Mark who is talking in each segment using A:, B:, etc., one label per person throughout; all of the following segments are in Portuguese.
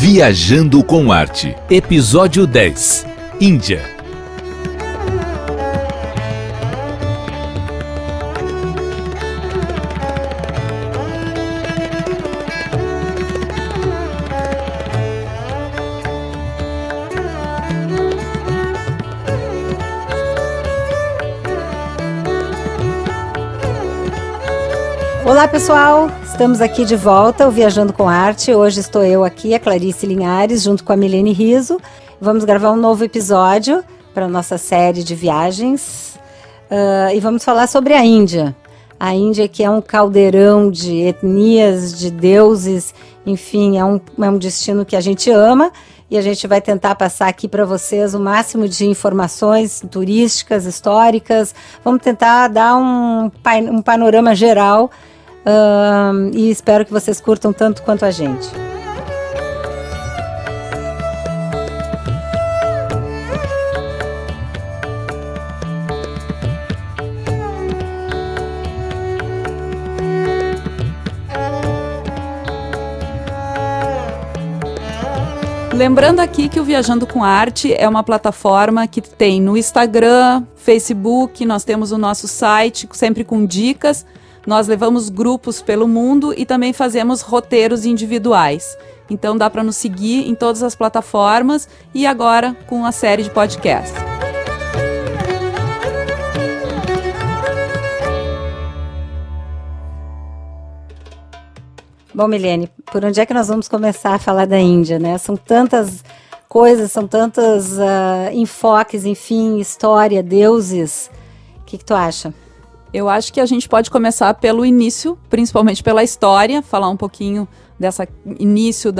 A: Viajando com Arte, Episódio 10, Índia.
B: Olá pessoal, estamos aqui de volta, o Viajando com Arte. Hoje estou eu aqui, a Clarice Linhares, junto com a Milene Riso. Vamos gravar um novo episódio para a nossa série de viagens e vamos falar sobre a Índia. A Índia, que é um caldeirão de etnias, de deuses, enfim, é um destino que a gente ama. E a gente vai tentar passar aqui para vocês o máximo de informações turísticas, históricas. Vamos tentar dar um panorama geral e espero que vocês curtam tanto quanto a gente.
C: Lembrando aqui que o Viajando com Arte é uma plataforma que tem no Instagram, Facebook, nós temos o nosso site, sempre com dicas. Nós levamos grupos pelo mundo e também fazemos roteiros individuais. Então dá para nos seguir em todas as plataformas e agora com a série de podcasts.
B: Bom, Milene, por onde é que nós vamos começar a falar da Índia, né? São tantas coisas, são tantos enfoques, enfim, história, deuses. O que tu acha?
C: Eu acho que a gente pode começar pelo início, principalmente pela história, falar um pouquinho desse início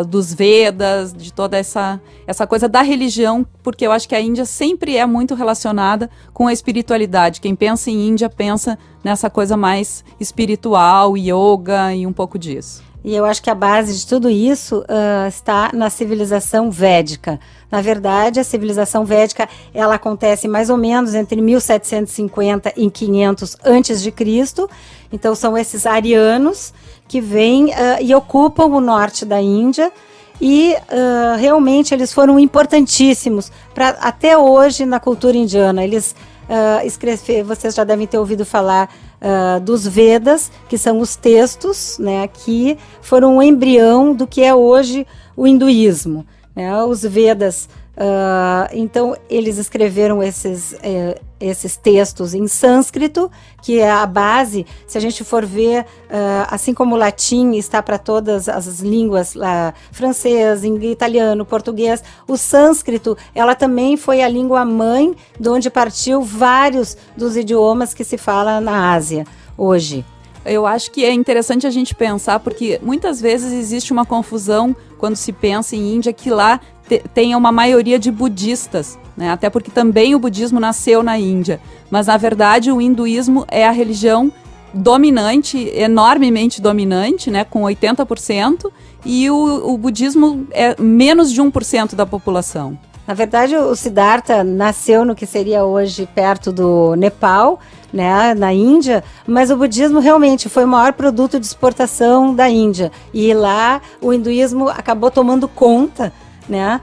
C: dos Vedas, de toda essa coisa da religião, porque eu acho que a Índia sempre é muito relacionada com a espiritualidade. Quem pensa em Índia pensa nessa coisa mais espiritual, yoga e um pouco disso.
B: E eu acho que a base de tudo isso está na civilização védica. Na verdade, a civilização védica ela acontece mais ou menos entre 1750 e 500 a.C. Então são esses arianos que vêm e ocupam o norte da Índia e realmente eles foram importantíssimos até hoje na cultura indiana. Eles vocês já devem ter ouvido falar dos Vedas, que são os textos, né, que foram o embrião do que é hoje o hinduísmo, né? Os Vedas, então eles escreveram esses textos em sânscrito, que é a base. Se a gente for ver, assim como o latim está para todas as línguas, francês, italiano, português, o sânscrito, ela também foi a língua mãe de onde partiu vários dos idiomas que se fala na Ásia hoje.
C: Eu acho que é interessante a gente pensar, porque muitas vezes existe uma confusão quando se pensa em Índia, que lá tem uma maioria de budistas, né? Até porque também o budismo nasceu na Índia. Mas, na verdade, o hinduísmo é a religião dominante, enormemente dominante, né? Com 80%, e o budismo é menos de 1% da população.
B: Na verdade, o Siddhartha nasceu no que seria hoje perto do Nepal, né, na Índia, mas o budismo realmente foi o maior produto de exportação da Índia. E lá o hinduísmo acabou tomando conta, né?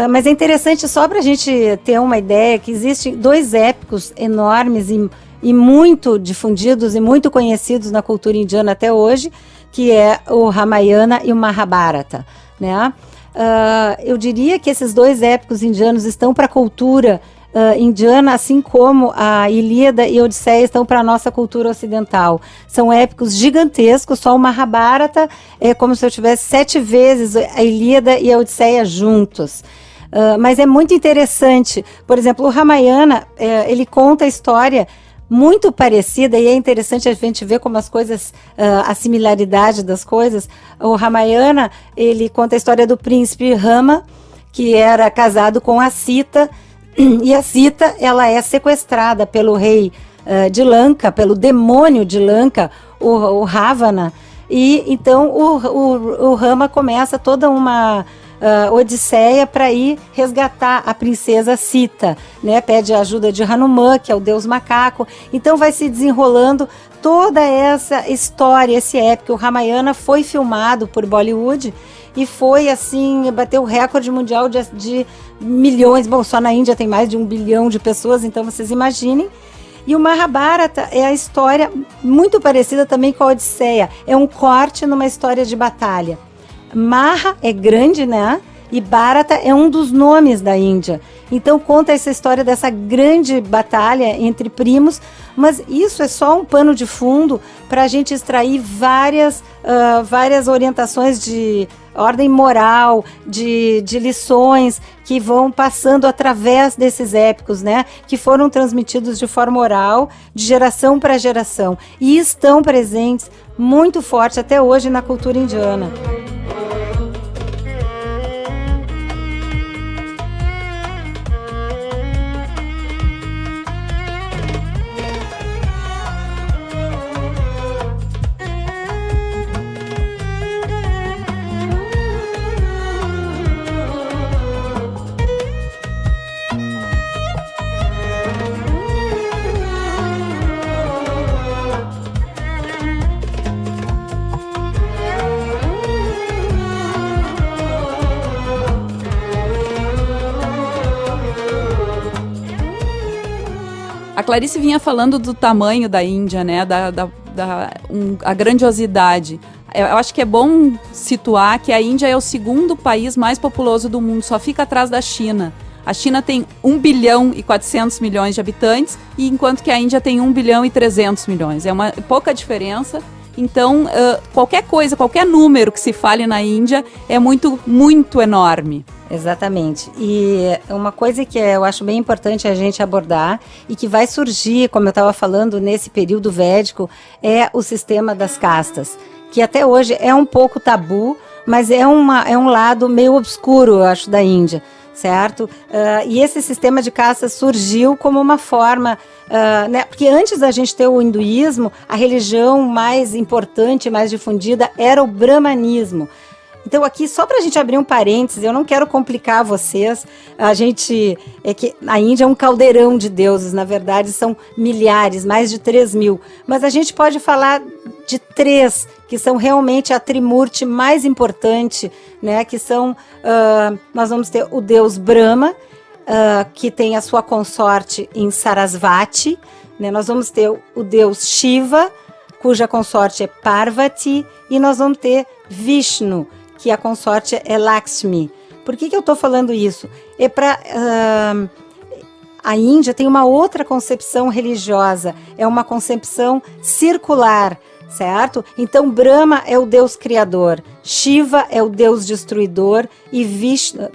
B: Mas é interessante, só para a gente ter uma ideia, que existem dois épicos enormes e muito difundidos e muito conhecidos na cultura indiana até hoje, que é o Ramayana e o Mahabharata, né? Eu diria que esses dois épicos indianos estão para a cultura indiana, assim como a Ilíada e a Odisseia estão para a nossa cultura ocidental. São épicos gigantescos, só o Mahabharata é como se eu tivesse 7 vezes a Ilíada e a Odisseia juntos. Mas é muito interessante. Por exemplo, o Ramayana, ele conta a história muito parecida, e é interessante a gente ver como as coisas, a similaridade das coisas. O Ramayana, ele conta a história do príncipe Rama, que era casado com a Sita, e a Sita, ela é sequestrada pelo rei de Lanka, pelo demônio de Lanka, o Ravana, e então o Rama começa toda uma Odisseia para ir resgatar a princesa Sita, né? Pede a ajuda de Hanuman, que é o deus macaco. Então vai se desenrolando toda essa história, esse épico. O Ramayana foi filmado por Bollywood e foi assim, bateu o recorde mundial de milhões. Bom, só na Índia tem mais de 1 bilhão de pessoas, então vocês imaginem. E o Mahabharata é a história muito parecida também com a Odisseia. É um corte numa história de batalha. Maha é grande, né? E Bharata é um dos nomes da Índia. Então conta essa história dessa grande batalha entre primos, mas isso é só um pano de fundo para a gente extrair várias orientações de ordem moral, de lições que vão passando através desses épicos, né? Que foram transmitidos de forma oral, de geração para geração, e estão presentes muito forte até hoje na cultura indiana.
C: A Clarice vinha falando do tamanho da Índia, né? A grandiosidade. Eu acho que é bom situar que a Índia é o segundo país mais populoso do mundo, só fica atrás da China. A China tem 1 bilhão e 400 milhões de habitantes, enquanto que a Índia tem 1 bilhão e 300 milhões. É uma pouca diferença. Então, qualquer coisa, qualquer número que se fale na Índia é muito, muito enorme.
B: Exatamente. E uma coisa que eu acho bem importante a gente abordar e que vai surgir, como eu estava falando, nesse período védico, é o sistema das castas, que até hoje é um pouco tabu, mas é um lado meio obscuro, eu acho, da Índia, certo? E esse sistema de castas surgiu como uma forma, né? Porque antes da gente ter o hinduísmo, a religião mais importante, mais difundida era o brahmanismo. Então aqui, só para a gente abrir um parênteses, eu não quero complicar vocês, que a Índia é um caldeirão de deuses, na verdade são milhares, mais de 3.000, mas a gente pode falar de 3 que são realmente a trimurti mais importante, né, que são, nós vamos ter o deus Brahma, que tem a sua consorte em Sarasvati, né, nós vamos ter o deus Shiva, cuja consorte é Parvati, e nós vamos ter Vishnu, que a consorte é Lakshmi. Por que eu estou falando isso? É para... a Índia tem uma outra concepção religiosa, é uma concepção circular, certo? Então Brahma é o deus criador, Shiva é o deus destruidor e Vishnu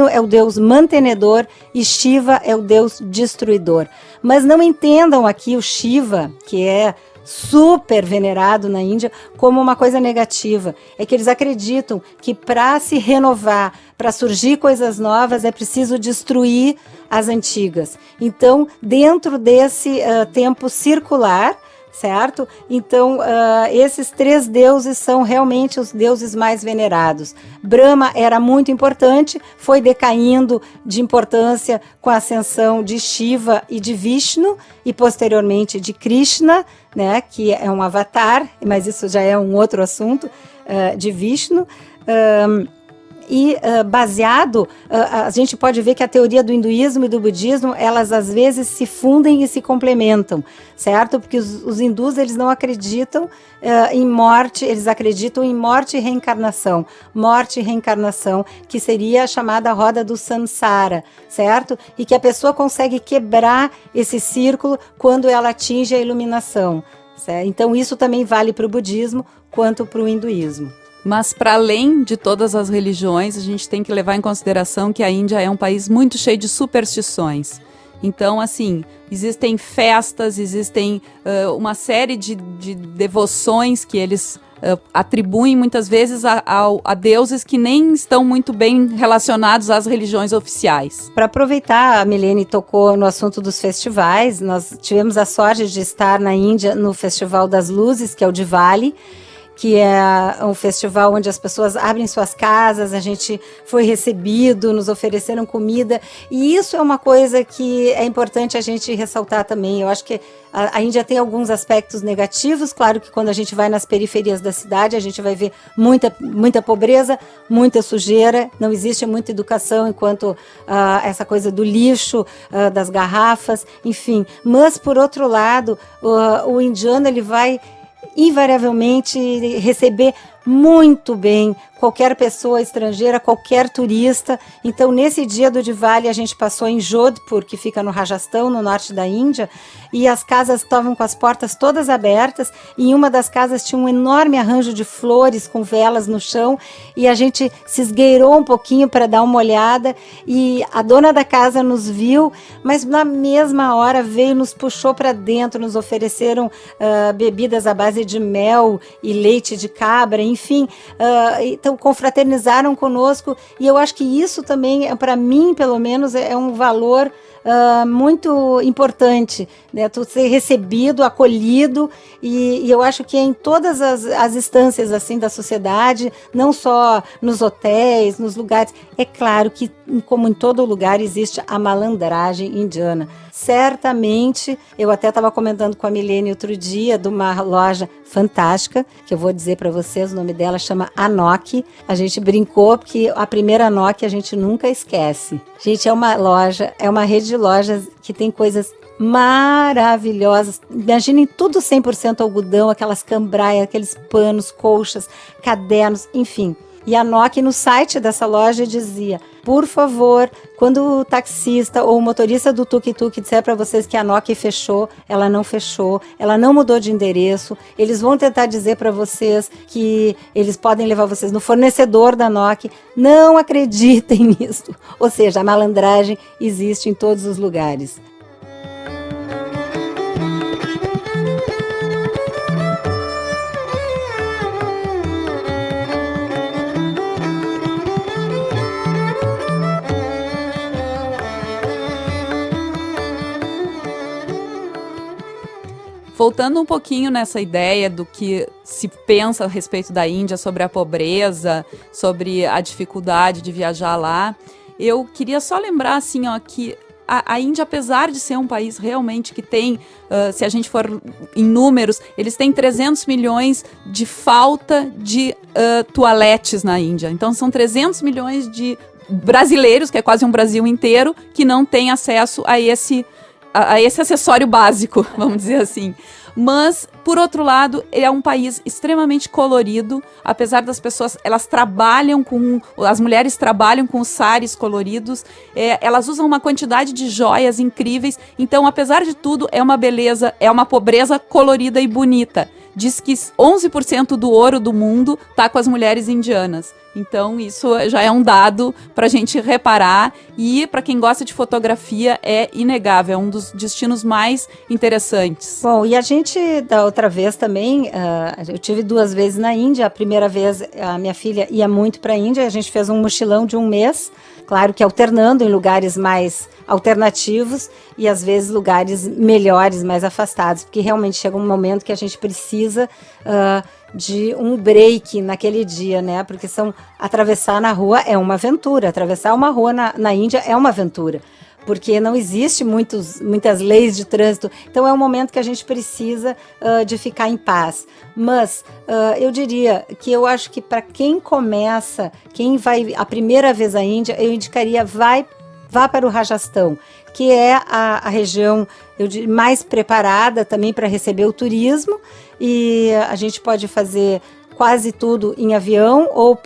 B: é o deus mantenedor e Shiva é o deus destruidor. Mas não entendam aqui o Shiva, que é super venerado na Índia, como uma coisa negativa. É que eles acreditam que para se renovar, para surgir coisas novas, é preciso destruir as antigas. Então, dentro desse tempo circular, certo? Então, esses 3 deuses são realmente os deuses mais venerados. Brahma era muito importante, foi decaindo de importância com a ascensão de Shiva e de Vishnu, e posteriormente de Krishna, né, que é um avatar, mas isso já é um outro assunto, de Vishnu. Baseado, a gente pode ver que a teoria do hinduísmo e do budismo, elas às vezes se fundem e se complementam, certo? Porque os hindus, eles não acreditam em morte, eles acreditam em morte e reencarnação, que seria a chamada roda do samsara, certo? E que a pessoa consegue quebrar esse círculo quando ela atinge a iluminação, certo? Então isso também vale para o budismo quanto para o hinduísmo.
C: Mas, para além de todas as religiões, a gente tem que levar em consideração que a Índia é um país muito cheio de superstições. Então, assim, existem festas, existem uma série de devoções que eles atribuem muitas vezes a deuses que nem estão muito bem relacionados às religiões oficiais.
B: Para aproveitar, a Milene tocou no assunto dos festivais. Nós tivemos a sorte de estar na Índia no Festival das Luzes, que é o Diwali. que é um festival onde as pessoas abrem suas casas, a gente foi recebido, nos ofereceram comida, e isso é uma coisa que é importante a gente ressaltar também. Eu acho que a Índia tem alguns aspectos negativos, claro que quando a gente vai nas periferias da cidade, a gente vai ver muita pobreza, muita sujeira, não existe muita educação enquanto essa coisa do lixo, das garrafas, enfim. Mas, por outro lado, o indiano ele vai invariavelmente receber muito bem qualquer pessoa estrangeira, qualquer turista. Então, nesse dia do Diwali, a gente passou em Jodhpur, que fica no Rajastão, no norte da Índia, e as casas estavam com as portas todas abertas, e em uma das casas tinha um enorme arranjo de flores com velas no chão, e a gente se esgueirou um pouquinho para dar uma olhada, e a dona da casa nos viu, mas na mesma hora veio, nos puxou para dentro, nos ofereceram bebidas à base de mel e leite de cabra, enfim, então confraternizaram conosco, e eu acho que isso também, para mim, pelo menos, é um valor muito importante, né? Tu ser recebido, acolhido, e eu acho que em todas as instâncias assim da sociedade, não só nos hotéis, nos lugares, é claro que, como em todo lugar, existe a malandragem indiana. Certamente, eu até estava comentando com a Milene outro dia, de uma loja fantástica, que eu vou dizer para vocês, o nome dela chama Anok. A gente brincou, porque a primeira Anok a gente nunca esquece. Gente, é uma loja, é uma rede de lojas que tem coisas maravilhosas. Imaginem tudo 100% algodão, aquelas cambraias, aqueles panos, colchas, cadernos, enfim. E a Anok, no site dessa loja, dizia: por favor, quando o taxista ou o motorista do tuk-tuk disser para vocês que a Anok fechou, ela não fechou, ela não mudou de endereço, eles vão tentar dizer para vocês que eles podem levar vocês no fornecedor da Anok, não acreditem nisso. Ou seja, a malandragem existe em todos os lugares.
C: Voltando um pouquinho nessa ideia do que se pensa a respeito da Índia, sobre a pobreza, sobre a dificuldade de viajar lá, eu queria só lembrar assim, ó, que a Índia, apesar de ser um país realmente que tem, se a gente for em números, eles têm 300 milhões de falta de toaletes na Índia. Então são 300 milhões de brasileiros, que é quase um Brasil inteiro, que não têm acesso a esse acessório básico, vamos dizer assim. Mas, por outro lado, ele é um país extremamente colorido, apesar das pessoas, as mulheres trabalham com os saris coloridos, elas usam uma quantidade de joias incríveis, então, apesar de tudo, é uma beleza, é uma pobreza colorida e bonita. Diz que 11% do ouro do mundo está com as mulheres indianas. Então, isso já é um dado para a gente reparar, e para quem gosta de fotografia é inegável, é um dos destinos mais interessantes.
B: Bom, e a gente, da outra vez também, eu tive 2 vezes na Índia. A primeira vez, a minha filha ia muito para a Índia, a gente fez um mochilão de 1 mês, claro que alternando em lugares mais alternativos e às vezes lugares melhores, mais afastados, porque realmente chega um momento que a gente precisa de um break naquele dia, né? Porque atravessar na rua é uma aventura, atravessar uma rua na Índia é uma aventura, porque não existe muitas leis de trânsito, então é um momento que a gente precisa de ficar em paz. Mas eu diria que eu acho que para quem começa, quem vai a primeira vez à Índia, eu indicaria vá para o Rajastão, que é a região mais preparada também para receber o turismo, e a gente pode fazer quase tudo em avião, ou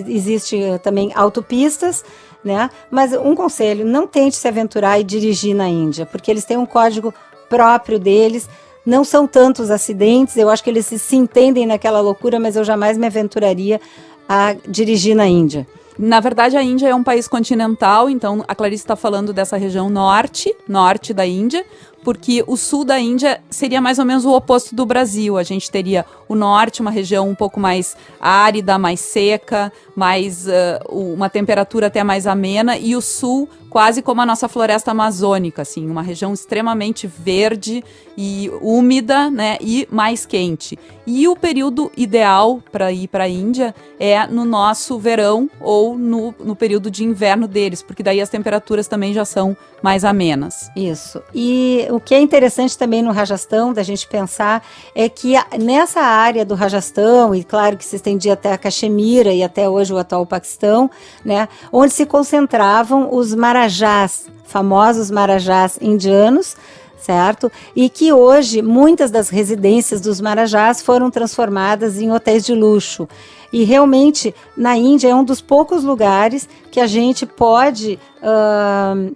B: existe também autopistas, né? Mas um conselho: não tente se aventurar e dirigir na Índia, porque eles têm um código próprio deles, não são tantos acidentes, eu acho que eles se entendem naquela loucura, mas eu jamais me aventuraria a dirigir na Índia.
C: Na verdade, a Índia é um país continental, então a Clarice está falando dessa região norte da Índia, porque o sul da Índia seria mais ou menos o oposto do Brasil. A gente teria o norte, uma região um pouco mais árida, mais seca, mais uma temperatura até mais amena, e o sul quase como a nossa floresta amazônica, assim, uma região extremamente verde e úmida, né, e mais quente. E o período ideal para ir para a Índia é no nosso verão ou no período de inverno deles, porque daí as temperaturas também já são mais amenas.
B: Isso. E o que é interessante também no Rajastão, da gente pensar, é que nessa área do Rajastão, e claro que se estendia até a Caxemira e até hoje o atual Paquistão, né, onde se concentravam os marajás, famosos marajás indianos, certo? E que hoje muitas das residências dos marajás foram transformadas em hotéis de luxo. E realmente na Índia é um dos poucos lugares que a gente pode,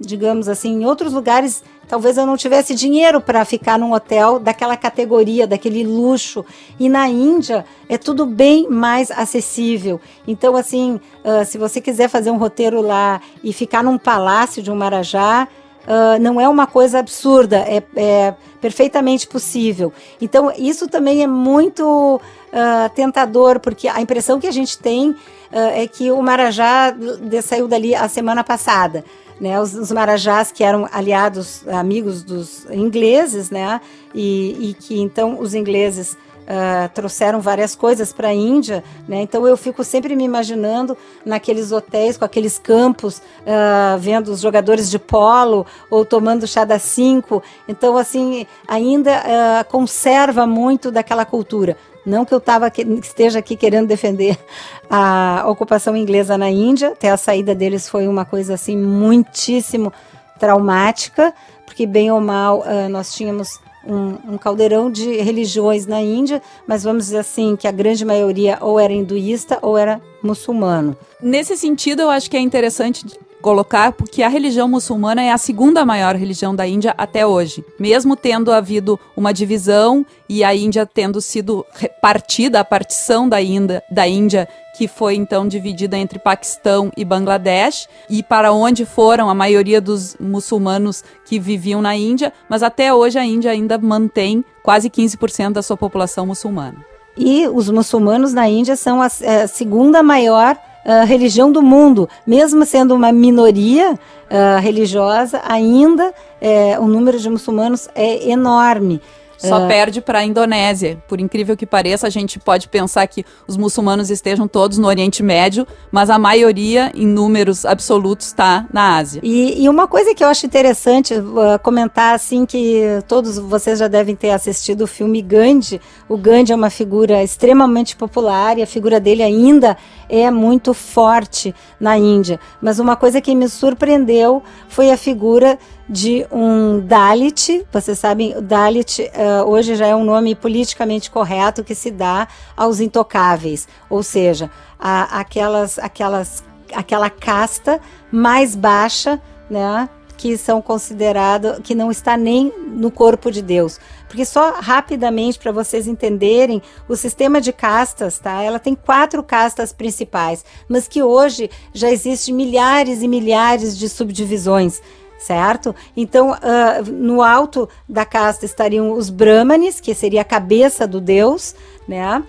B: digamos assim, em outros lugares talvez eu não tivesse dinheiro para ficar num hotel daquela categoria, daquele luxo. E na Índia é tudo bem mais acessível. Então, assim, se você quiser fazer um roteiro lá e ficar num palácio de um marajá, não é uma coisa absurda, é perfeitamente possível. Então, isso também é muito tentador, porque a impressão que a gente tem é que o marajá saiu dali a semana passada. Né, os marajás que eram aliados, amigos dos ingleses, né, e que então os ingleses trouxeram várias coisas para a Índia, né, então eu fico sempre me imaginando naqueles hotéis com aqueles campos, vendo os jogadores de polo ou tomando chá das 5, então assim, ainda conserva muito daquela cultura. Não que eu esteja aqui querendo defender a ocupação inglesa na Índia, até a saída deles foi uma coisa assim muitíssimo traumática, porque bem ou mal nós tínhamos um caldeirão de religiões na Índia, mas vamos dizer assim que a grande maioria ou era hinduísta ou era muçulmano.
C: Nesse sentido, eu acho que é interessante colocar, porque a religião muçulmana é a segunda maior religião da Índia até hoje. Mesmo tendo havido uma divisão e a Índia tendo sido partida, a partição da Índia, que foi então dividida entre Paquistão e Bangladesh, e para onde foram a maioria dos muçulmanos que viviam na Índia, mas até hoje a Índia ainda mantém quase 15% da sua população muçulmana.
B: E os muçulmanos na Índia são a segunda maior religião do mundo, mesmo sendo uma minoria religiosa, ainda o número de muçulmanos é enorme.
C: Só perde para a Indonésia. Por incrível que pareça, a gente pode pensar que os muçulmanos estejam todos no Oriente Médio, mas a maioria, em números absolutos, está na Ásia.
B: E uma coisa que eu acho interessante comentar, assim, que todos vocês já devem ter assistido o filme Gandhi. O Gandhi é uma figura extremamente popular e a figura dele ainda é muito forte na Índia. Mas uma coisa que me surpreendeu foi a figura de um Dalit. Vocês sabem, o Dalit hoje já é um nome politicamente correto que se dá aos intocáveis, ou seja, aquela casta mais baixa, né, que são considerados, que não está nem no corpo de Deus. Porque só rapidamente para vocês entenderem, o sistema de castas, tá? Ela tem 4 castas principais, mas que hoje já existem milhares e milhares de subdivisões, certo? Então, no alto da casta estariam os brahmanes, que seria a cabeça do Deus, né?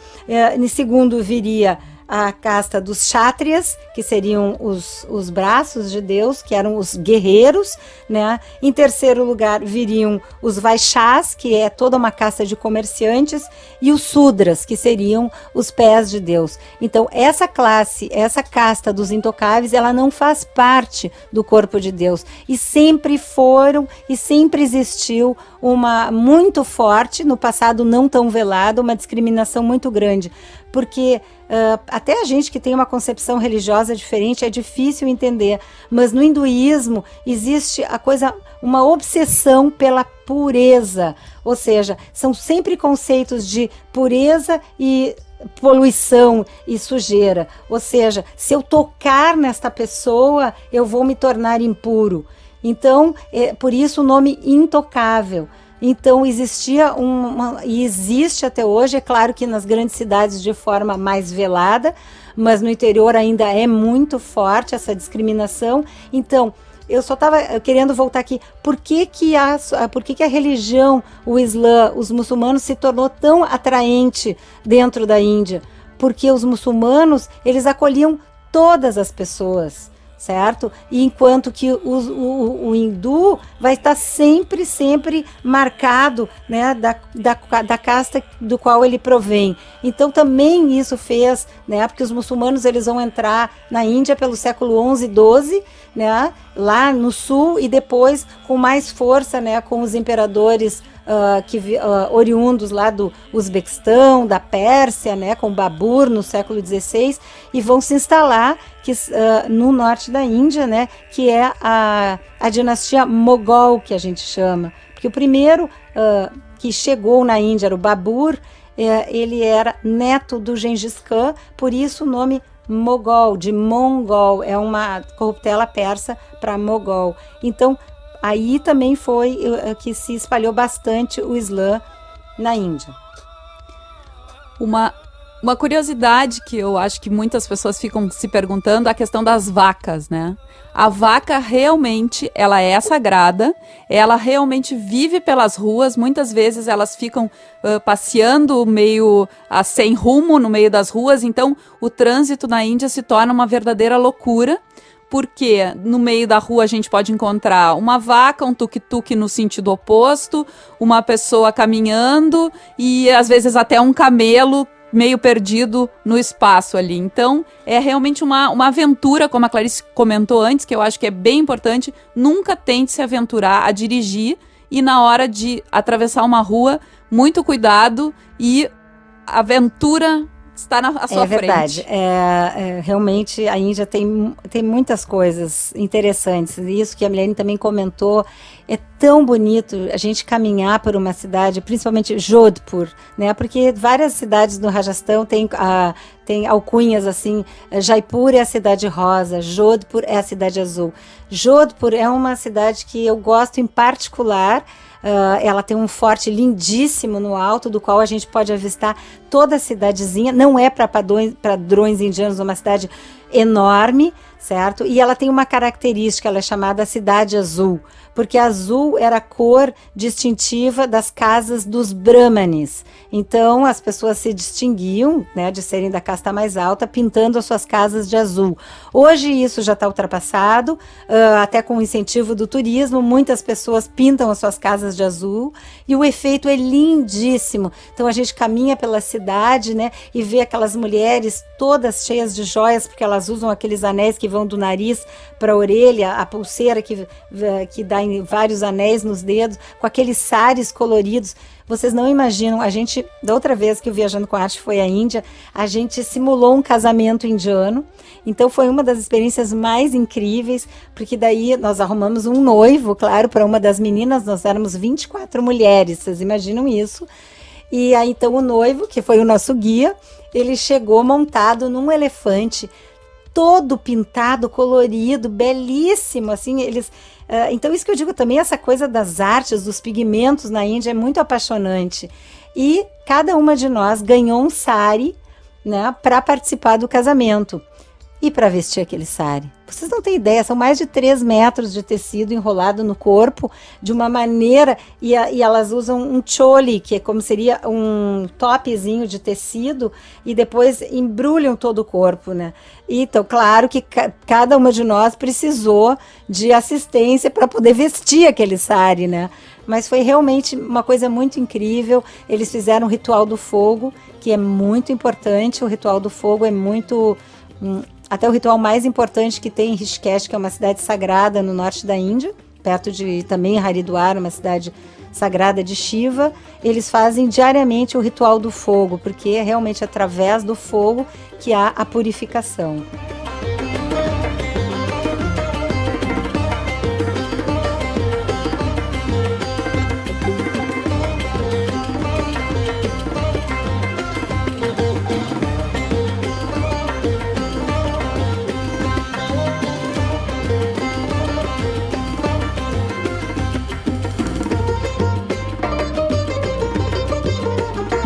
B: Em segundo viria a casta dos kshatriyas, que seriam os braços de Deus, que eram os guerreiros, né? Em terceiro lugar viriam os vaixás, que é toda uma casta de comerciantes, e os sudras, que seriam os pés de Deus. Então, essa classe, essa casta dos intocáveis, ela não faz parte do corpo de Deus. E sempre foram, e sempre existiu uma muito forte, no passado não tão velada, uma discriminação muito grande. Porque até a gente que tem uma concepção religiosa diferente é difícil entender, mas no hinduísmo existe uma obsessão pela pureza, ou seja, são sempre conceitos de pureza e poluição e sujeira, ou seja, se eu tocar nesta pessoa, eu vou me tornar impuro. Então, por isso o nome intocável. Então existia e existe até hoje, é claro que nas grandes cidades de forma mais velada, mas no interior ainda é muito forte essa discriminação. Então, eu só estava querendo voltar aqui. Por que a religião, o Islã, os muçulmanos se tornou tão atraente dentro da Índia? Porque os muçulmanos, eles acolhiam todas as pessoas, certo? E enquanto que o hindu vai estar sempre marcado, né, da casta do qual ele provém. Então também isso fez, né, porque os muçulmanos eles vão entrar na Índia pelo século 11 e 12, né, lá no sul, e depois com mais força, né, com os imperadores oriundos lá do Uzbequistão, da Pérsia, né, com Babur no século XVI, e vão se instalar no norte da Índia, né, que é a dinastia Mogol, que a gente chama. Porque o primeiro que chegou na Índia era o Babur, ele era neto do Gengis Khan, por isso o nome Mogol, de Mongol, é uma corruptela persa para Mogol. Então, aí também foi que se espalhou bastante o Islã na Índia.
C: Uma curiosidade que eu acho que muitas pessoas ficam se perguntando é a questão das vacas, né? A vaca realmente, ela é sagrada, ela realmente vive pelas ruas, muitas vezes elas ficam passeando meio sem rumo no meio das ruas, então o trânsito na Índia se torna uma verdadeira loucura, porque no meio da rua a gente pode encontrar uma vaca, um tuk-tuk no sentido oposto, uma pessoa caminhando e às vezes até um camelo meio perdido no espaço ali. Então, é realmente uma aventura, como a Clarice comentou antes, que eu acho que é bem importante. Nunca tente se aventurar a dirigir e na hora de atravessar uma rua, muito cuidado e aventura está à sua frente.
B: É verdade. Realmente a Índia tem muitas coisas interessantes. Isso que a Milene também comentou, é tão bonito a gente caminhar por uma cidade, principalmente Jodhpur, né? Porque várias cidades no Rajastão tem alcunhas assim. Jaipur é a cidade rosa, Jodhpur é a cidade azul. Jodhpur é uma cidade que eu gosto em particular. Ela tem um forte lindíssimo no alto, do qual a gente pode avistar toda a cidadezinha. Não é para padrões indianos, uma cidade enorme, certo? E ela tem uma característica, ela é chamada Cidade Azul, porque azul era a cor distintiva das casas dos brahmanes. Então, as pessoas se distinguiam, né, de serem da casta mais alta, pintando as suas casas de azul. Hoje isso já está ultrapassado, até com o incentivo do turismo, muitas pessoas pintam as suas casas de azul, e o efeito é lindíssimo. Então, a gente caminha pela cidade, né, e vê aquelas mulheres todas cheias de joias, porque elas usam aqueles anéis que vão do nariz para a orelha, a pulseira que dá em vários anéis nos dedos, com aqueles sares coloridos. Vocês não imaginam, da outra vez que o Viajando com Arte foi à Índia, a gente simulou um casamento indiano, então foi uma das experiências mais incríveis, porque daí nós arrumamos um noivo, claro, para uma das meninas, nós éramos 24 mulheres, vocês imaginam isso? E aí então o noivo, que foi o nosso guia, ele chegou montado num elefante, todo pintado, colorido, belíssimo, assim, então isso que eu digo também, essa coisa das artes, dos pigmentos na Índia é muito apaixonante. E cada uma de nós ganhou um sari, né, para participar do casamento e para vestir aquele sari. Vocês não têm ideia, são mais de 3 metros de tecido enrolado no corpo, de uma maneira, e elas usam um choli, que é como seria um topzinho de tecido, e depois embrulham todo o corpo, né? Então, claro que cada uma de nós precisou de assistência para poder vestir aquele sari, né? Mas foi realmente uma coisa muito incrível. Eles fizeram o ritual do fogo, que é muito importante. O ritual do fogo é muito... até o ritual mais importante que tem em Rishikesh, que é uma cidade sagrada no norte da Índia, perto de também Haridwar, uma cidade sagrada de Shiva. Eles fazem diariamente o ritual do fogo, porque é realmente através do fogo que há a purificação.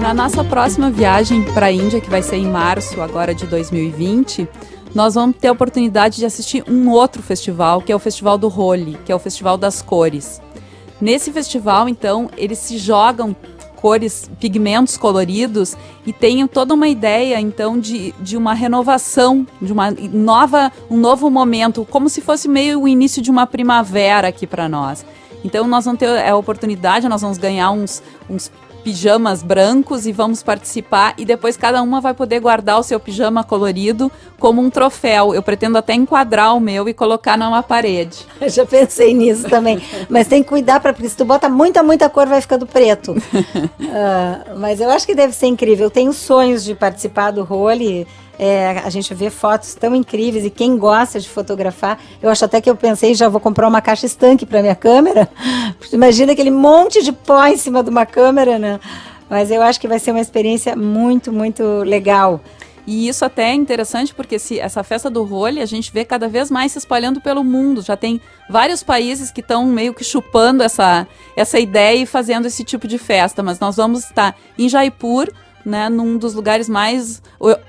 C: na nossa próxima viagem para a Índia, que vai ser em março agora de 2020, nós vamos ter a oportunidade de assistir um outro festival, que é o Festival do Holi, que é o Festival das Cores. Nesse festival, então, eles se jogam cores, pigmentos coloridos e tem toda uma ideia, então, de uma renovação, de um novo momento, como se fosse meio o início de uma primavera aqui para nós. Então, nós vamos ter a oportunidade, nós vamos ganhar uns pijamas brancos e vamos participar, e depois cada uma vai poder guardar o seu pijama colorido como um troféu. Eu pretendo até enquadrar o meu e colocar numa parede.
B: Eu já pensei nisso também, mas tem que cuidar, porque se tu bota muita cor vai ficando preto. Mas eu acho que deve ser incrível. Eu tenho sonhos de participar do Holi. A gente vê fotos tão incríveis, e quem gosta de fotografar, eu acho até que eu pensei, já vou comprar uma caixa estanque para minha câmera. Imagina aquele monte de pó em cima de uma câmera, né? Mas eu acho que vai ser uma experiência muito legal.
C: E isso até é interessante, porque essa festa do Holi a gente vê cada vez mais se espalhando pelo mundo. Já tem vários países que estão meio que chupando essa ideia e fazendo esse tipo de festa. Mas nós vamos estar em Jaipur, né, num dos lugares mais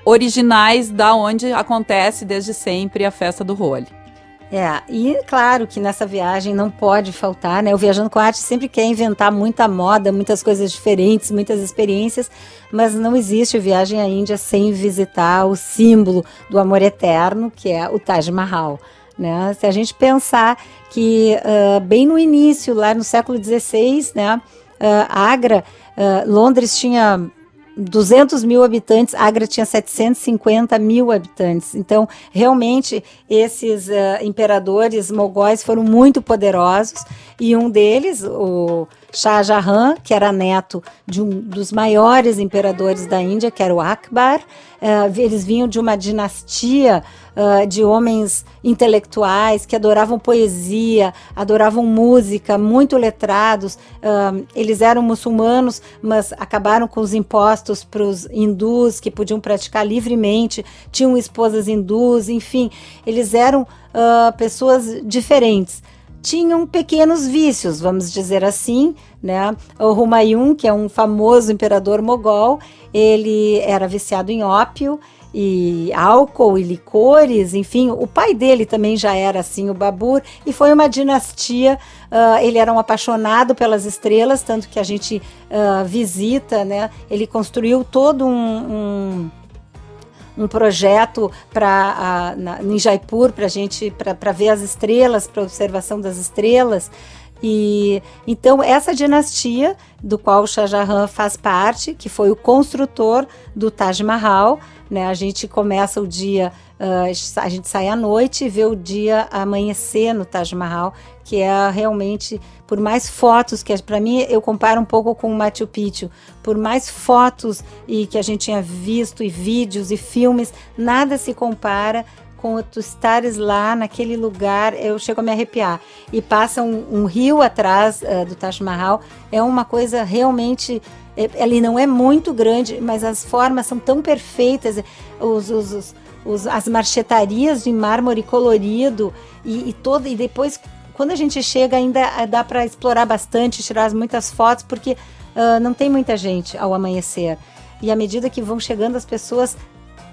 C: originais da onde acontece desde sempre a festa do Holi.
B: E claro que nessa viagem não pode faltar, né? O Viajando com Arte sempre quer inventar muita moda, muitas coisas diferentes, muitas experiências, mas não existe viagem à Índia sem visitar o símbolo do amor eterno, que é o Taj Mahal, né? Se a gente pensar que bem no início, lá no século XVI, né, Agra, Londres tinha 200 mil habitantes, Agra tinha 750 mil habitantes. Então, realmente, esses imperadores mogóis foram muito poderosos, e um deles, o Shah Jahan, que era neto de um dos maiores imperadores da Índia, que era o Akbar. Eles vinham de uma dinastia de homens intelectuais que adoravam poesia, adoravam música, muito letrados. Eles eram muçulmanos, mas acabaram com os impostos para os hindus, que podiam praticar livremente, tinham esposas hindus, enfim, eles eram pessoas diferentes. Tinham pequenos vícios, vamos dizer assim, né? O Humayun, que é um famoso imperador mogol, ele era viciado em ópio e álcool e licores, enfim, o pai dele também já era assim, o Babur, e foi uma dinastia. Ele era um apaixonado pelas estrelas, tanto que a gente visita, né? Ele construiu todo um projeto em Jaipur para ver as estrelas, para observação das estrelas. E então essa dinastia do qual o Shah Jahan faz parte, que foi o construtor do Taj Mahal, né? A gente começa o dia, a gente sai à noite e vê o dia amanhecer no Taj Mahal, que é realmente, por mais fotos, que para mim eu comparo um pouco com o Machu Picchu, por mais fotos e que a gente tinha visto, e vídeos e filmes, nada se compara com tu estares lá naquele lugar. Eu chego a me arrepiar. E passa um rio atrás do Taj Mahal, é uma coisa realmente... Ele não é muito grande, mas as formas são tão perfeitas, as marchetarias de mármore colorido, e depois, quando a gente chega, ainda dá para explorar bastante, tirar muitas fotos, porque não tem muita gente ao amanhecer. E à medida que vão chegando as pessoas,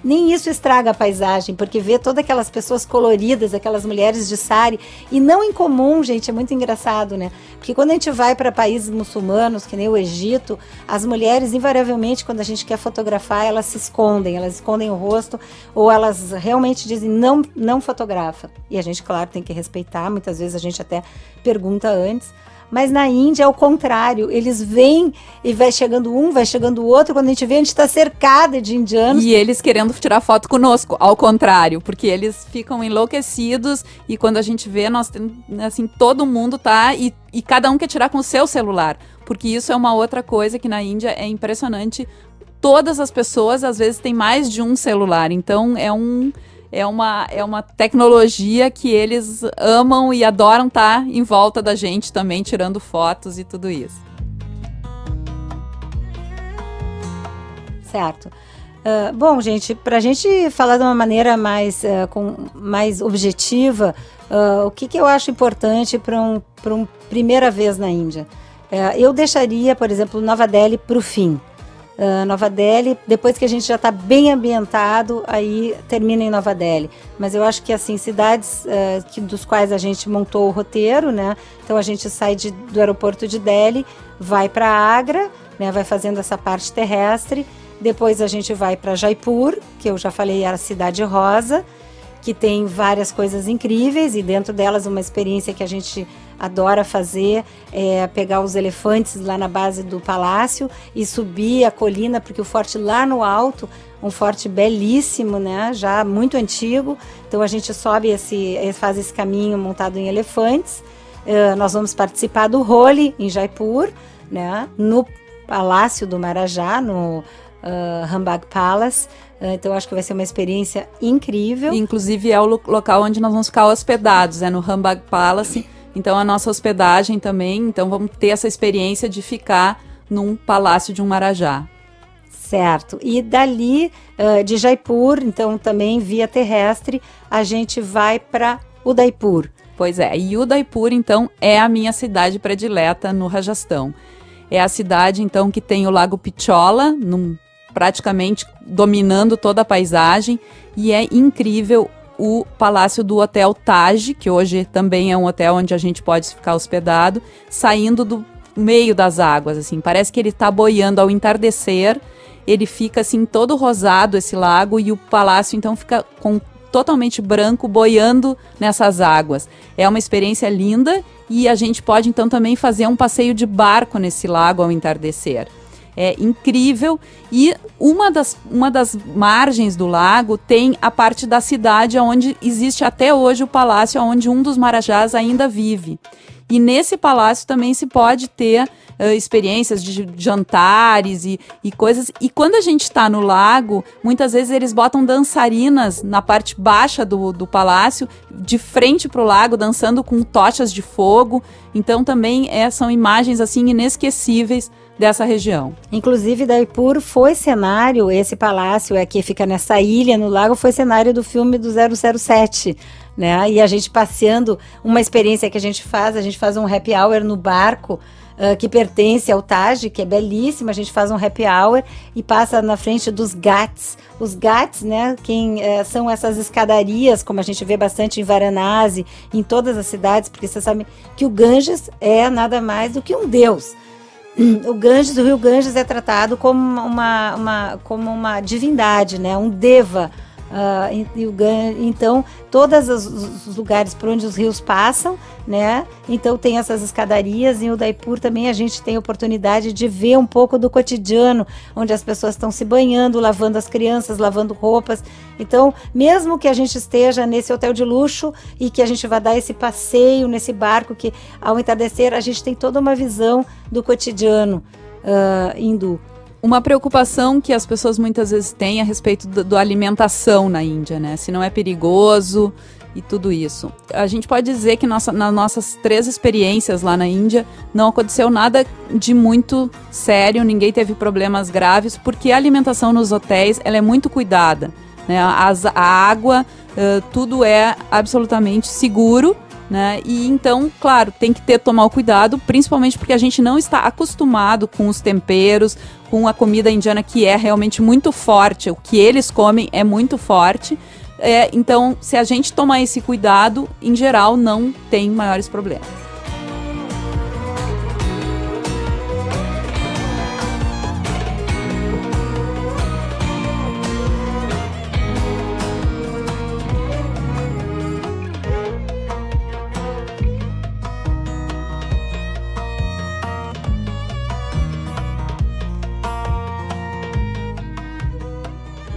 B: nem isso estraga a paisagem, porque vê todas aquelas pessoas coloridas, aquelas mulheres de sari, e não em comum, gente, é muito engraçado, né? Porque quando a gente vai para países muçulmanos, que nem o Egito, as mulheres, invariavelmente, quando a gente quer fotografar, elas se escondem, elas escondem o rosto, ou elas realmente dizem, não fotografa. E a gente, claro, tem que respeitar, muitas vezes a gente até pergunta antes. Mas na Índia é o contrário, eles vêm e vai chegando um, vai chegando o outro, quando a gente vê, a gente está cercada de indianos.
C: E eles querendo tirar foto conosco, ao contrário, porque eles ficam enlouquecidos, e quando a gente vê, nós temos, assim, todo mundo tá, e cada um quer tirar com o seu celular, porque isso é uma outra coisa que na Índia é impressionante. Todas as pessoas, às vezes, têm mais de um celular, então é uma tecnologia que eles amam e adoram estar em volta da gente também, tirando fotos e tudo isso.
B: Certo. Bom, gente, para a gente falar de uma maneira mais objetiva, o que eu acho importante para uma primeira vez na Índia? Eu deixaria, por exemplo, Nova Delhi para o fim. Nova Delhi. Depois que a gente já está bem ambientado, aí termina em Nova Delhi. Mas eu acho que assim, cidades dos quais a gente montou o roteiro, né? Então a gente sai do aeroporto de Delhi, vai para Agra, né? Vai fazendo essa parte terrestre. Depois a gente vai para Jaipur, que eu já falei, era a cidade rosa, que tem várias coisas incríveis, e dentro delas uma experiência que a gente adora fazer é pegar os elefantes lá na base do palácio e subir a colina, porque o forte lá no alto, um forte belíssimo, né, já muito antigo, então a gente sobe faz esse caminho montado em elefantes. Nós vamos participar do Holi em Jaipur, né, no Palácio do Marajá, no Rambagh Palace. Então acho que vai ser uma experiência incrível.
C: Inclusive é o local onde nós vamos ficar hospedados, no Rambagh Palace. Então a nossa hospedagem também, então vamos ter essa experiência de ficar num palácio de um marajá.
B: Certo. E dali de Jaipur, então também via terrestre, a gente vai para Udaipur.
C: Pois é, e Udaipur então é a minha cidade predileta no Rajastão. É a cidade então que tem o Lago Pichola, praticamente dominando toda a paisagem, e é incrível o palácio do Hotel Taj, que hoje também é um hotel onde a gente pode ficar hospedado, saindo do meio das águas, assim, parece que ele está boiando ao entardecer, ele fica assim todo rosado esse lago, e o palácio então fica totalmente branco, boiando nessas águas. É uma experiência linda, e a gente pode então também fazer um passeio de barco nesse lago ao entardecer. É incrível, e uma das margens do lago tem a parte da cidade onde existe até hoje o palácio onde um dos marajás ainda vive. E nesse palácio também se pode ter experiências de jantares e coisas. E quando a gente está no lago, muitas vezes eles botam dançarinas na parte baixa do palácio, de frente para o lago, dançando com tochas de fogo. Então também são imagens assim inesquecíveis dessa região.
B: Inclusive, Udaipur foi cenário, esse palácio que fica nessa ilha no lago, foi cenário do filme do 007, né? E a gente passeando, uma experiência que a gente faz um happy hour no barco, que pertence ao Taj, que é belíssimo. A gente faz um happy hour e passa na frente dos Ghats. Os Ghats, né, são essas escadarias, como a gente vê bastante em Varanasi, em todas as cidades, porque você sabe que o Ganges é nada mais do que um deus. O rio Ganges é tratado como uma divindade, né? Um deva. Então, todos os lugares por onde os rios passam, né? Então tem essas escadarias. Em Udaipur também a gente tem a oportunidade de ver um pouco do cotidiano, onde as pessoas estão se banhando, lavando as crianças, lavando roupas. Então, mesmo que a gente esteja nesse hotel de luxo e que a gente vai dar esse passeio nesse barco, que ao entardecer a gente tem toda uma visão do cotidiano hindu.
C: Uma preocupação que as pessoas muitas vezes têm a respeito da alimentação na Índia, né? Se não é perigoso e tudo isso. A gente pode dizer que nas nossas 3 experiências lá na Índia não aconteceu nada de muito sério, ninguém teve problemas graves, porque a alimentação nos hotéis ela é muito cuidada, né? A água, tudo é absolutamente seguro, né? E então, claro, tem que tomar o cuidado, principalmente porque a gente não está acostumado com os temperos, com a comida indiana, que é realmente muito forte. O que eles comem é muito forte. Então, se a gente tomar esse cuidado, em geral, não tem maiores problemas.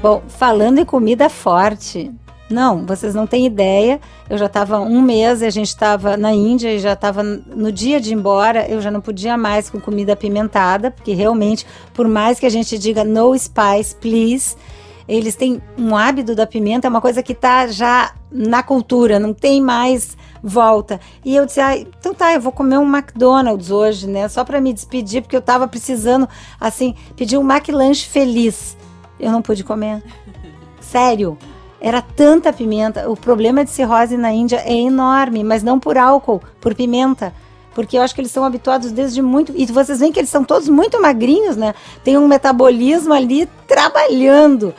B: Bom, falando em comida forte, não, vocês não têm ideia, eu já estava 1 mês, a gente estava na Índia e já estava no dia de ir embora, eu já não podia mais com comida apimentada, porque realmente, por mais que a gente diga no spice, please, eles têm um hábito da pimenta, é uma coisa que está já na cultura, não tem mais volta. E eu disse, então tá, eu vou comer um McDonald's hoje, né, só para me despedir, porque eu estava precisando, assim, pedir um McLanche feliz. Eu não pude comer. Sério. Era tanta pimenta. O problema de cirrose na Índia é enorme, mas não por álcool, por pimenta. porque eu acho que eles são habituados desde muito, e vocês veem que eles são todos muito magrinhos, né? Tem um metabolismo ali trabalhando.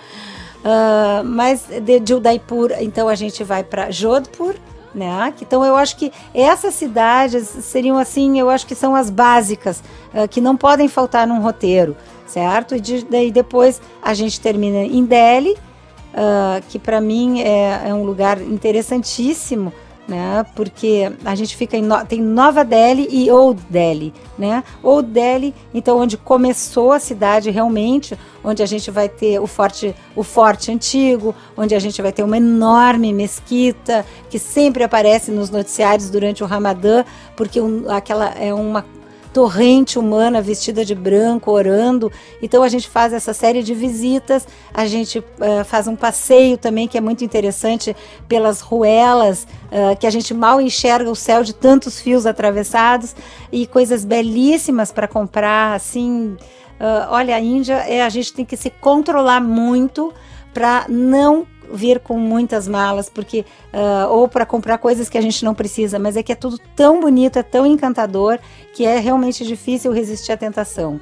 B: Mas de Udaipur, então a gente vai para Jodhpur, né? Então eu acho que essas cidades seriam assim, eu acho que são as básicas, que não podem faltar num roteiro, certo? E daí depois a gente termina em Delhi, que para mim é um lugar interessantíssimo, né? Porque a gente fica tem Nova Delhi e Old Delhi, né? Old Delhi, então, onde começou a cidade realmente, onde a gente vai ter o forte antigo, onde a gente vai ter uma enorme mesquita que sempre aparece nos noticiários durante o Ramadã, porque aquela é uma torrente humana vestida de branco, orando. Então a gente faz essa série de visitas, a gente faz um passeio também que é muito interessante pelas ruelas, que a gente mal enxerga o céu de tantos fios atravessados, e coisas belíssimas para comprar, assim. Olha, a Índia, a gente tem que se controlar muito para não vir com muitas malas, porque ou para comprar coisas que a gente não precisa, mas é que é tudo tão bonito, é tão encantador, que é realmente difícil resistir à tentação.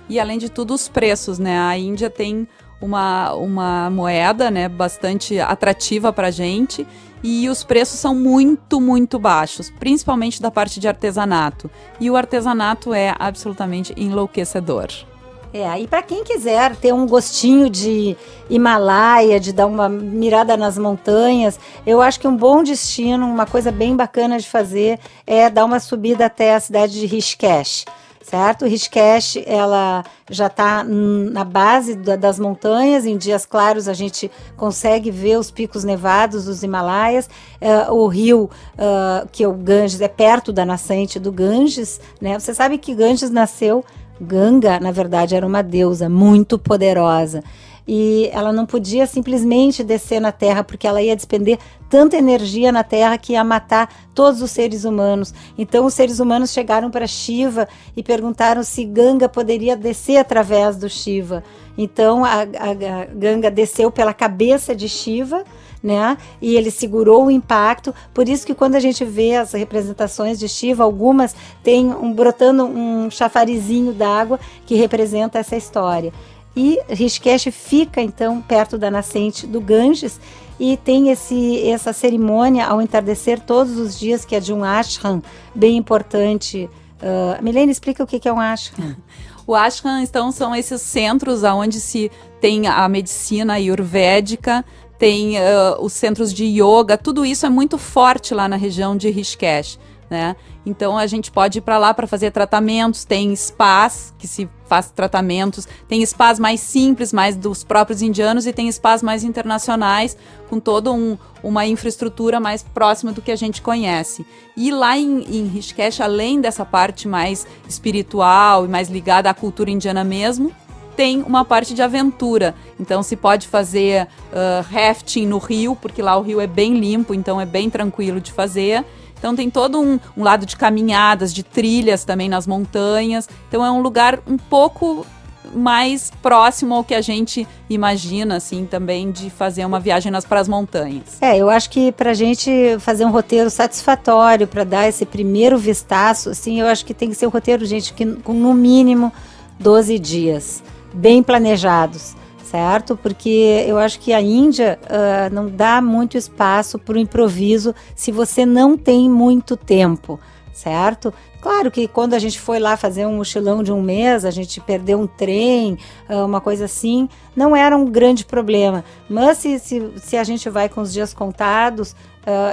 C: E além de tudo, os preços, né? A Índia tem uma moeda, né, bastante atrativa para a gente, e os preços são muito, muito baixos, principalmente da parte de artesanato. E o artesanato é absolutamente enlouquecedor.
B: E para quem quiser ter um gostinho de Himalaia, de dar uma mirada nas montanhas, eu acho que um bom destino, uma coisa bem bacana de fazer, é dar uma subida até a cidade de Rishikesh, certo? Rishikesh, ela já está na base das montanhas, em dias claros a gente consegue ver os picos nevados dos Himalaias, o rio, que é o Ganges, é perto da nascente do Ganges, né? Você sabe que Ganges nasceu... Ganga, na verdade, era uma deusa muito poderosa, e ela não podia simplesmente descer na Terra, porque ela ia despender tanta energia na Terra que ia matar todos os seres humanos. Então os seres humanos chegaram para Shiva e perguntaram se Ganga poderia descer através do Shiva. Então a Ganga desceu pela cabeça de Shiva, né? E ele segurou o impacto. Por isso que quando a gente vê as representações de Shiva, algumas têm brotando um chafarizinho d'água que representa essa história. E Rishikesh fica então perto da nascente do Ganges, e tem essa cerimônia ao entardecer todos os dias, que é de um ashram bem importante. Milene, explica o que é um ashram.
C: O ashram, então, são esses centros onde se tem a medicina ayurvédica, tem os centros de yoga, tudo isso é muito forte lá na região de Rishikesh, né? Então a gente pode ir para lá para fazer tratamentos, tem spas que se faz tratamentos, tem spas mais simples, mais dos próprios indianos, e tem spas mais internacionais, com toda uma infraestrutura mais próxima do que a gente conhece. E lá em Rishikesh, além dessa parte mais espiritual e mais ligada à cultura indiana mesmo, tem uma parte de aventura. Então se pode fazer rafting no rio, porque lá o rio é bem limpo, então é bem tranquilo de fazer. Então tem todo um lado de caminhadas, de trilhas também nas montanhas. Então é um lugar um pouco mais próximo ao que a gente imagina, assim, também de fazer uma viagem para as montanhas.
B: Eu acho que para a gente fazer um roteiro satisfatório, para dar esse primeiro vistaço, assim, eu acho que tem que ser um roteiro, gente, com no mínimo 12 dias, bem planejados, certo? Porque eu acho que a Índia não dá muito espaço para o improviso se você não tem muito tempo, certo? Claro que quando a gente foi lá fazer um mochilão de um mês, a gente perdeu um trem, uma coisa assim, não era um grande problema. Mas se a gente vai com os dias contados,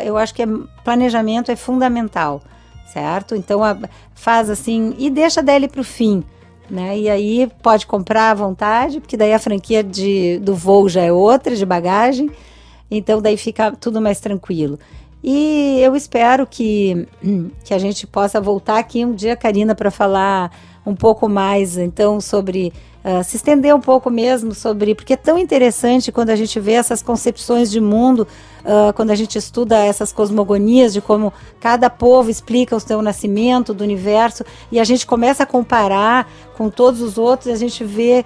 B: eu acho que planejamento é fundamental, certo? Então faz assim e deixa dele para o fim, né? E aí pode comprar à vontade, porque daí a franquia do voo já é outra, de bagagem, então daí fica tudo mais tranquilo. E eu espero que a gente possa voltar aqui um dia, Karina, para falar um pouco mais, então, sobre, se estender um pouco mesmo sobre, porque é tão interessante quando a gente vê essas concepções de mundo quando a gente estuda essas cosmogonias de como cada povo explica o seu nascimento, do universo, e a gente começa a comparar com todos os outros, a gente vê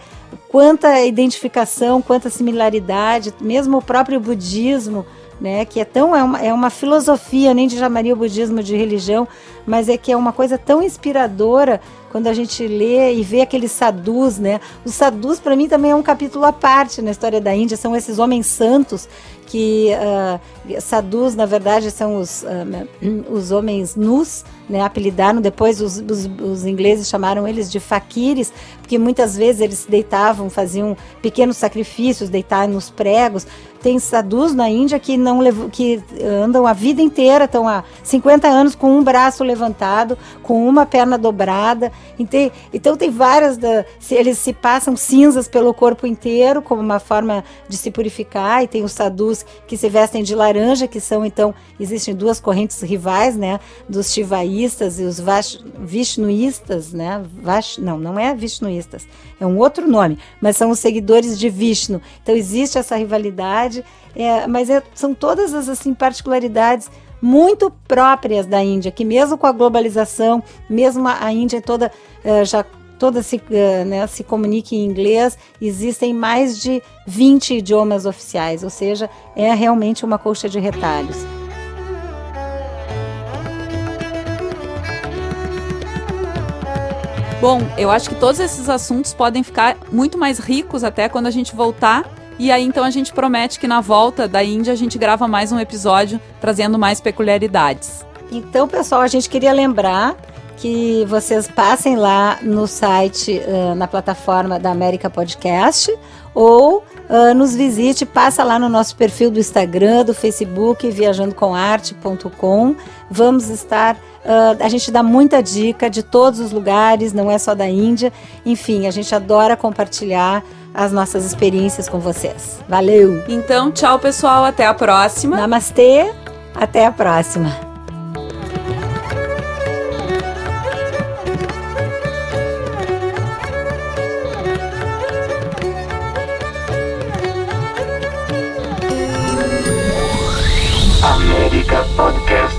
B: quanta identificação, quanta similaridade, mesmo o próprio budismo, né, que é uma filosofia, nem chamaria o budismo de religião, mas é que é uma coisa tão inspiradora quando a gente lê e vê aqueles sadhus, né? Os sadhus, para mim, também é um capítulo à parte na história da Índia, são esses homens santos que sadhus, na verdade, são os homens nus, né? Apelidaram depois, os ingleses chamaram eles de faquires, porque muitas vezes eles se deitavam, faziam pequenos sacrifícios, deitavam nos pregos. Tem sadhus na Índia que andam a vida inteira, estão há 50 anos com um braço levantado, com uma perna dobrada. Então tem várias, eles se passam cinzas pelo corpo inteiro como uma forma de se purificar, e tem os sadhus que se vestem de laranja, que são, então, existem duas correntes rivais, né, dos shivaístas e os vishnuístas, né, não é vishnuístas, é um outro nome, mas são os seguidores de Vishnu. Então existe essa rivalidade, mas são todas as assim, particularidades muito próprias da Índia, que mesmo com a globalização, mesmo a Índia toda se comunica em inglês, existem mais de 20 idiomas oficiais, ou seja, é realmente uma colcha de retalhos.
C: Bom, eu acho que todos esses assuntos podem ficar muito mais ricos até quando a gente voltar. E aí, então, a gente promete que na volta da Índia a gente grava mais um episódio trazendo mais peculiaridades.
B: Então, pessoal, a gente queria lembrar que vocês passem lá no site, na plataforma da América Podcast, ou nos visite, passa lá no nosso perfil do Instagram, do Facebook, viajandocomarte.com. Vamos estar... a gente dá muita dica de todos os lugares, não é só da Índia. Enfim, a gente adora compartilhar as nossas experiências com vocês. Valeu!
C: Então, tchau, pessoal. Até a próxima.
B: Namastê. Até a próxima.
D: América Podcast.